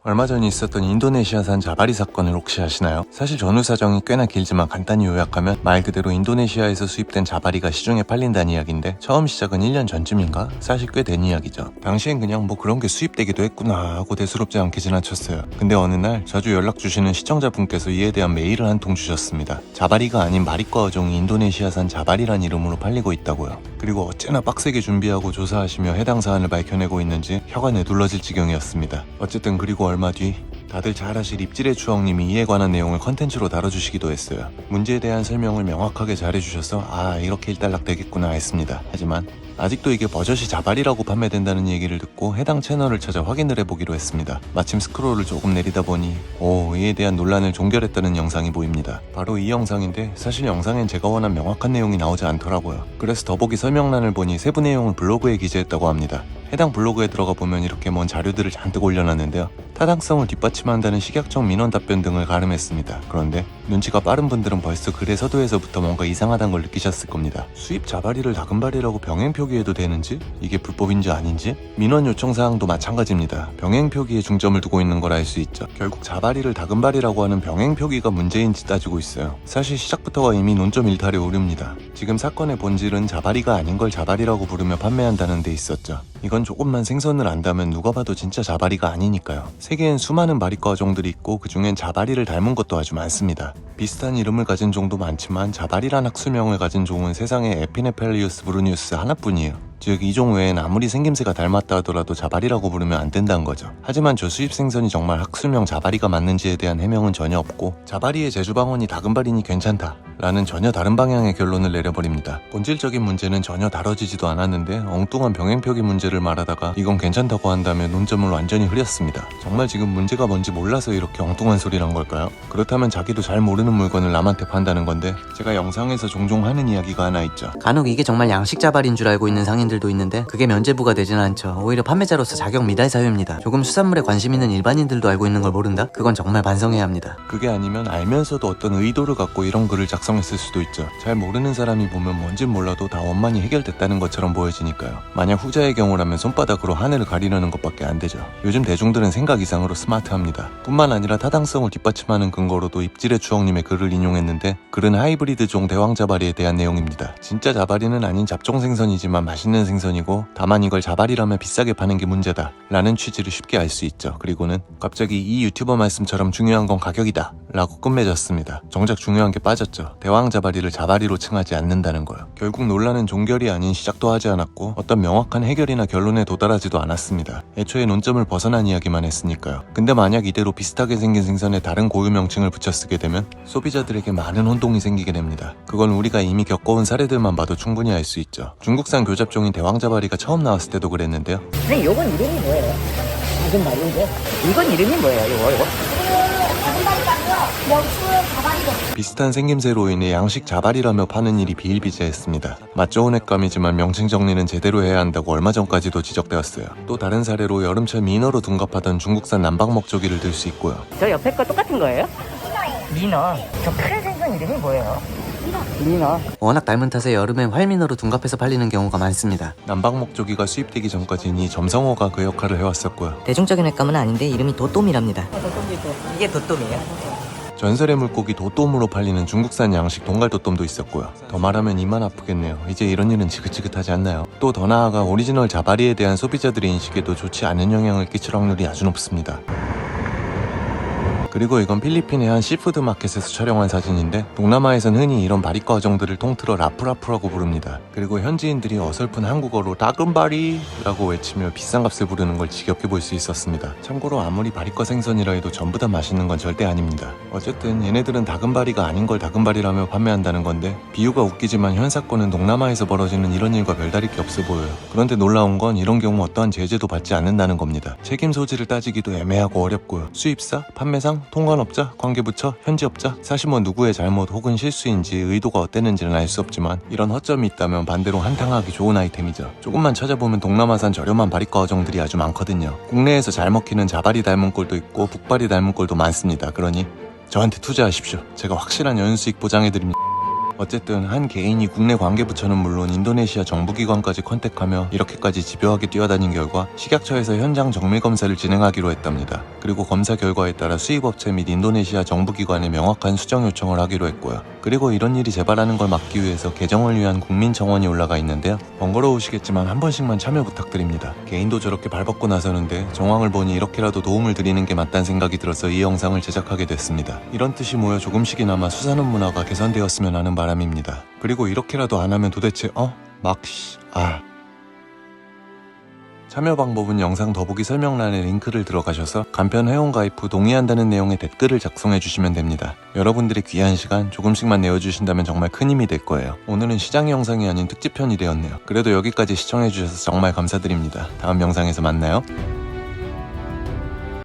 얼마 전에 있었던 인도네시아산 자바리 사건을 혹시 아시나요? 사실 전후 사정이 꽤나 길지만 간단히 요약하면 말 그대로 인도네시아에서 수입된 자바리가 시중에 팔린다는 이야기인데 처음 시작은 1년 전쯤인가? 사실 꽤 된 이야기죠. 당시엔 그냥 뭐 그런 게 수입되기도 했구나 하고 대수롭지 않게 지나쳤어요. 근데 어느 날 자주 연락 주시는 시청자분께서 이에 대한 메일을 한 통 주셨습니다. 자바리가 아닌 마리과 어종이 인도네시아산 자바리란 이름으로 팔리고 있다고요. 그리고 어째나 빡세게 준비하고 조사하시며 해당 사안을 밝혀내고 있는지 혀가 내둘러질 지경이었습니다. 어쨌든 그리고 얼마 뒤 다들 잘 아실 입질의 추억님이 이에 관한 내용을 컨텐츠로 다뤄주시기도 했어요. 문제에 대한 설명을 명확하게 잘해주셔서 아 이렇게 일단락 되겠구나 했습니다. 하지만 아직도 이게 버젓이 자발이라고 판매된다는 얘기를 듣고 해당 채널을 찾아 확인을 해보기로 했습니다. 마침 스크롤을 조금 내리다 보니 이에 대한 논란을 종결했다는 영상이 보입니다. 바로 이 영상인데 사실 영상엔 제가 원한 명확한 내용이 나오지 않더라고요. 그래서 더보기 설명란을 보니 세부 내용을 블로그에 기재했다고 합니다. 해당 블로그에 들어가 보면 이렇게 먼 자료들을 잔뜩 올려놨는데요. 타당성을 뒷받침한다는 식약청 민원 답변 등을 가름했습니다. 그런데 눈치가 빠른 분들은 벌써 글의 서두에서부터 뭔가 이상하다는 걸 느끼셨을 겁니다. 수입 자바리를 다금바리라고 병행 표기해도 되는지? 이게 불법인지 아닌지? 민원 요청 사항도 마찬가지입니다. 병행 표기에 중점을 두고 있는 걸 알 수 있죠. 결국 자바리를 다금바리라고 하는 병행 표기가 문제인지 따지고 있어요. 사실 시작부터가 이미 논점 일탈에 오릅니다. 지금 사건의 본질은 자바리가 아닌 걸 자바리라고 부르며 판매한다는 데 있었죠. 이건 조금만 생선을 안다면 누가 봐도 진짜 자바리가 아니니까요. 세계엔 수많은 마리과 어종들이 있고 그중엔 자바리를 닮은 것도 아주 많습니다. 비슷한 이름을 가진 종도 많지만 자바리란 학술명을 가진 종은 세상에 에피네펠리우스 브루니우스 하나뿐이에요. 즉 이 종 외엔 아무리 생김새가 닮았다 하더라도 자바리라고 부르면 안 된다는 거죠. 하지만 저 수입 생선이 정말 학술명 자바리가 맞는지에 대한 해명은 전혀 없고 자바리의 제주방언이 다금바리니 괜찮다 라는 전혀 다른 방향의 결론을 내려버립니다. 본질적인 문제는 전혀 다뤄지지도 않았는데 엉뚱한 병행표기 문제를 말하다가 이건 괜찮다고 한다며 논점을 완전히 흐렸습니다. 정말 지금 문제가 뭔지 몰라서 이렇게 엉뚱한 소리를 한 걸까요? 그렇다면 자기도 잘 모르는 물건을 남한테 판다는 건데 제가 영상에서 종종 하는 이야기가 하나 있죠. 간혹 이게 정말 양식 자발인 줄 알고 있는 상인들도 있는데 그게 면제부가 되지는 않죠. 오히려 판매자로서 자격 미달 사유입니다. 조금 수산물에 관심 있는 일반인들도 알고 있는 걸 모른다? 그건 정말 반성해야 합니다. 그게 아니면 알면서도 어떤 의도를 갖고 이런 글을 작성했을 수도 있죠. 잘 모르는 사람이 보면 뭔진 몰라도 다 원만히 해결됐다는 것처럼 보여지니까요. 만약 후자의 경우라면 손바닥으로 하늘을 가리려는 것밖에 안 되죠. 요즘 대중들은 생각 이상으로 스마트합니다. 뿐만 아니라 타당성을 뒷받침하는 근거로도 입질의 추억님의 글을 인용했는데 글은 하이브리드 종 대왕자바리에 대한 내용입니다. 진짜 자바리는 아닌 잡종 생선이지만 맛있는 생선이고 다만 이걸 자바리라며 비싸게 파는 게 문제다 라는 취지를 쉽게 알 수 있죠. 그리고는 갑자기 이 유튜버 말씀처럼 중요한 건 가격이다 라고 끝맺었습니다. 정작 중요한 게 빠졌죠. 대왕자바리를 자바리로 칭하지 않는다는 거요. 결국 논란은 종결이 아닌 시작도 하지 않았고 어떤 명확한 해결이나 결론에 도달하지도 않았습니다. 애초에 논점을 벗어난 이야기만 했으니까요. 근데 만약 이대로 비슷하게 생긴 생선에 다른 고유 명칭을 붙여 쓰게 되면 소비자들에게 많은 혼동이 생기게 됩니다. 그건 우리가 이미 겪어온 사례들만 봐도 충분히 알 수 있죠. 중국산 교잡종인 대왕자바리가 처음 나왔을 때도 그랬는데요. 선생님 요건 이름이 뭐예요? 작은 말인데 이건 이름이 뭐예요? 요거? 비슷한 생김새로 인해 양식 자발이라며 파는 일이 비일비재했습니다. 맛 좋은 횟감이지만 명칭 정리는 제대로 해야 한다고 얼마 전까지도 지적되었어요. 또 다른 사례로 여름철 민어로 둔갑하던 중국산 남방목조기를 들 수 있고요. 저 옆에 거 똑같은 거예요? 민어. 저 큰 생선 이름이 뭐예요? 민어. 워낙 닮은 탓에 여름엔 활민어로 둔갑해서 팔리는 경우가 많습니다. 남방목조기가 수입되기 전까지는 이 점성어가 그 역할을 해왔었고요. 대중적인 횟감은 아닌데 이름이 도톰이랍니다. 이게 도톰이에요? 전설의 물고기 도톰으로 팔리는 중국산 양식 동갈도톰도 있었고요. 더 말하면 이만 아프겠네요. 이제 이런 일은 지긋지긋하지 않나요? 또 더 나아가 오리지널 자바리에 대한 소비자들의 인식에도 좋지 않은 영향을 끼칠 확률이 아주 높습니다. 그리고 이건 필리핀의 한 시푸드 마켓에서 촬영한 사진인데 동남아에선 흔히 이런 바리과 어종들을 통틀어 라프라프라고 부릅니다. 그리고 현지인들이 어설픈 한국어로 따금바리 라고 외치며 비싼 값을 부르는 걸 지겹게 볼 수 있었습니다. 참고로 아무리 바리과 생선이라 해도 전부 다 맛있는 건 절대 아닙니다. 어쨌든 얘네들은 다금바리가 아닌 걸 다금바리라며 판매한다는 건데 비유가 웃기지만 현 사건은 동남아에서 벌어지는 이런 일과 별다를 게 없어 보여요. 그런데 놀라운 건 이런 경우 어떠한 제재도 받지 않는다는 겁니다. 책임 소지를 따지기도 애매하고 어렵고요. 수입사, 판매상, 통관업자, 관계부처, 현지업자 사실 뭐 누구의 잘못 혹은 실수인지 의도가 어땠는지는 알 수 없지만 이런 허점이 있다면 반대로 한탕하기 좋은 아이템이죠. 조금만 찾아보면 동남아산 저렴한 바리과 어종들이 아주 많거든요. 국내에서 잘 먹히는 자바리 닮은 꼴도 있고 북바리 닮은 꼴도 많습니다. 그러니 저한테 투자하십시오. 제가 확실한 연수익 보장해드립니다. 어쨌든 한 개인이 국내 관계부처는 물론 인도네시아 정부기관까지 컨택하며 이렇게까지 집요하게 뛰어다닌 결과 식약처에서 현장 정밀 검사를 진행하기로 했답니다. 그리고 검사 결과에 따라 수입업체 및 인도네시아 정부기관에 명확한 수정 요청을 하기로 했고요. 그리고 이런 일이 재발하는 걸 막기 위해서 개정을 위한 국민청원이 올라가 있는데요. 번거로우시겠지만 한 번씩만 참여 부탁드립니다. 개인도 저렇게 발벗고 나서는데 정황을 보니 이렇게라도 도움을 드리는 게 맞다는 생각이 들어서 이 영상을 제작하게 됐습니다. 이런 뜻이 모여 조금씩이나마 수산업 문화가 개선되었으면 하는 바람입니다. 그리고 이렇게라도 안 하면 도대체 참여 방법은 영상 더보기 설명란에 링크를 들어가셔서 간편 회원 가입 후 동의한다는 내용의 댓글을 작성해 주시면 됩니다. 여러분들의 귀한 시간 조금씩만 내어주신다면 정말 큰 힘이 될 거예요. 오늘은 시장 영상이 아닌 특집편이 되었네요. 그래도 여기까지 시청해 주셔서 정말 감사드립니다. 다음 영상에서 만나요.